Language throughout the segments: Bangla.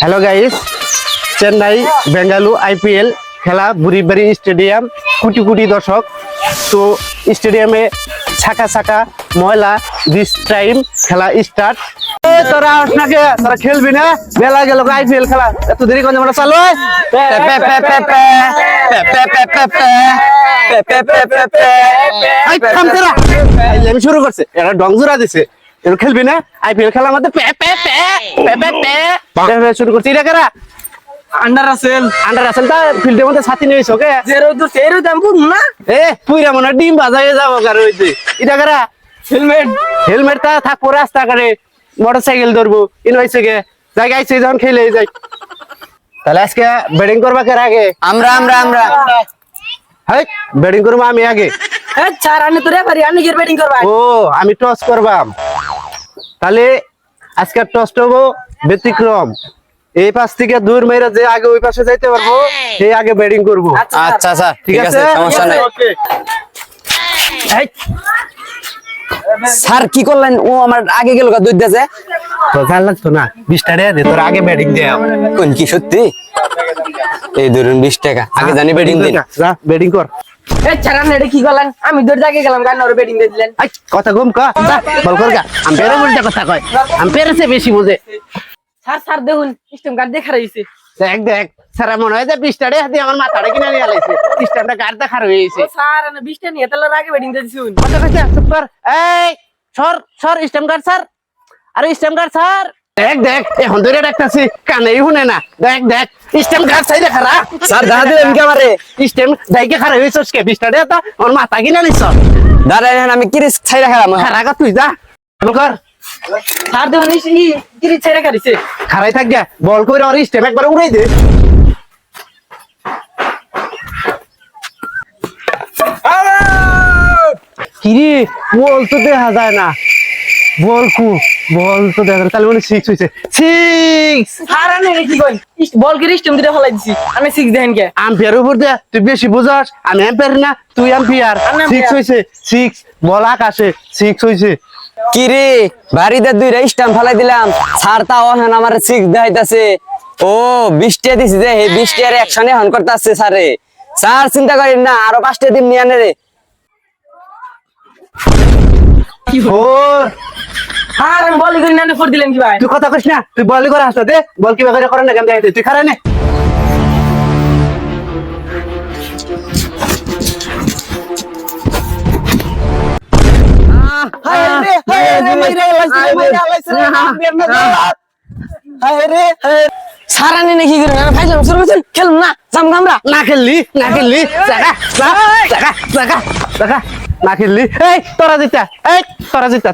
Hello guys, Chennai Bengaluru IPL খেলা বুড়িবাড়ি স্টেডিয়াম, কোটি কোটি দর্শক। তো স্টেডিয়ামে ছাকা ছাকা ময়লা, দিস টাইম খেলা স্টার্ট। তোরা আপনাকে তোরা খেলবি না, বেলা গেল আইপিএল খেলা, এত দেরি করে আমরা চালু হয়। আমি শুরু করছে, এটা ডংজুরা দিছে, খেলবি না আইপিএল খেলা আমাদের শুরু করছি। এটা কারা? আন্ডার রাসেল তা ফিল্ডের মধ্যে ছাতি নিয়েছ ওকে না এ পুইরা মনে ডিম বাজাই যাবো কারো হইতে। এটা কারা? হেলমেট তা থাকবো রাস্তা কারে, মোটর সাইকেল ধরবো ইনভাইসে গে যাই গাইছে যখন খেলে যাই। তাহলে আজকে ব্যাটিং করবা কার আগে? আমরা আমরা আমরা হাই ব্যাটিং করবো আমি আগে। ও আমি টস করবাম। তাহলে আজকে টস হবো ব্যতিক্রম, এই পাশ থেকে দূর মেরে যে আগে ওই পাশে যাইতে পারবো সেই আগে ব্যাটিং করবো। আচ্ছা আচ্ছা ঠিক আছে, সমস্যা নাই। স্যার কি করলেন? ও আমার আগে গেল দুধ দেছে তো জান লাগতো না, 20 টাকা দে, তোর আগে ব্যাটিং দে। কোন কি সত্যি? এই ধরুন 20 টাকা আগে জানি ব্যাটিং দিন। যা ব্যাটিং কর। কি করলেন? আমি দৌড় জাগে গেলাম, গান ওর ব্যাটিং দিয়ে দিলেন। কথা কম কা, বল কর গা। আম্পায়ারের উল্টা কথা কয়, আম্পায়ার সে বেশি বোঝে। স্যার দেখুন স্টেম কার্ড দেখা রয়েছে। দেখ দেখ স্যার, মনে হয় যে 20 টাকা হাতে আমার মাথাটা কিনে নিয়ে আলাইছে, স্টেমটা কার্ড দেখা রয়েছে। স্যার 20টা নিয়ে তাহলে আগে ব্যাটিং দিয়ে দিছুন। কথা কইছে চুপ কর। এই সর সর, স্টেম কার্ড স্যার, আরে স্টেম কার্ড স্যার। দেখ দেখ এখন ধরে ডাকতাছি, কানেই শুনে না। দেখ দেখ স্টেম কার্ড চাইলে খারা। স্যার দেখা দিলেন কি আমারে? স্টেম দাইকে খারা হইছস কে? 20 টাকা তা আমার মাথা কিনে নিছ। দাঁড়ায় আমি কি রিস্ক ছাই রাখলাম? খারা গা তুই যা বল কর। স্যার দেখুন কি ছেড়ে কাটিছে। খারাই থাক গা, বল কইরা আর স্টেম একবার উড়াই দে। কিরে বল তো দেখা যায় না, বল তো দেখা যায়, তাহলে মনে 6 হইছে। 6 স্যার আনে কি কই? বল কি স্টেম দিতে ফলাই দিছি, আমি 6 দেখেন কে? আম্পায়ার উপর দে, তুই বেশি বুঝাস। আমি আম্পায়ার না, তুই আম্পায়ার। 6 হইছে, 6 বল আকাশে 6 হইছে। কি রে বাড়িতে 2টা স্ট্যাম্প ফেলাই দিলাম, স্যার তাও এখন আমার 6 দেখাইতাছে। ও 20 টাকা দিছি যে, এই 20 টাকার অ্যাকশনে হন করতেছে স্যারে। স্যার চিন্তা করেন না, আরো 5টা দিন নিয়ে আনে রে। কি হো স্যার আমি বলি করি না ফোর দিলেন কি ভাই? তুই কথা কইস না, তুই বল করে আসতে দে, বল কি করে করে না কেন দেখাইতে, তুই খারাই নে। স্যার আনে নাকি করেন? আমি ফাইলাম শুরু করছেন, খেলুন না জাম আমরা। না খেললি জাগা জাগা জাগা জাগা না খেললি। এই তোরা জিতা, এই তোরা জিতা।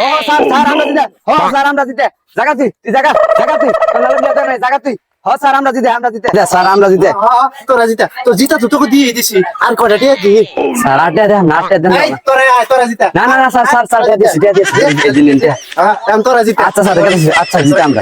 ও স্যার আমরা জিতে। ও স্যার আমরা জিতে। জাগাতি তুই জাগা জাগাতি। ও স্যার আমরা জিতে স্যার আমরা জিতে। তোরা জিতা, তো জিতা তো তোকে দিয়ে দিছি, আর কয়টা দিয়ে দি। স্যার আটটা দেন না, আটটা দেন এই তোরা জিতা। না স্যার দিয়েছি দিয়েছি দিলেন। তোরা জিতা। আচ্ছা স্যার আচ্ছা জিতে আমরা।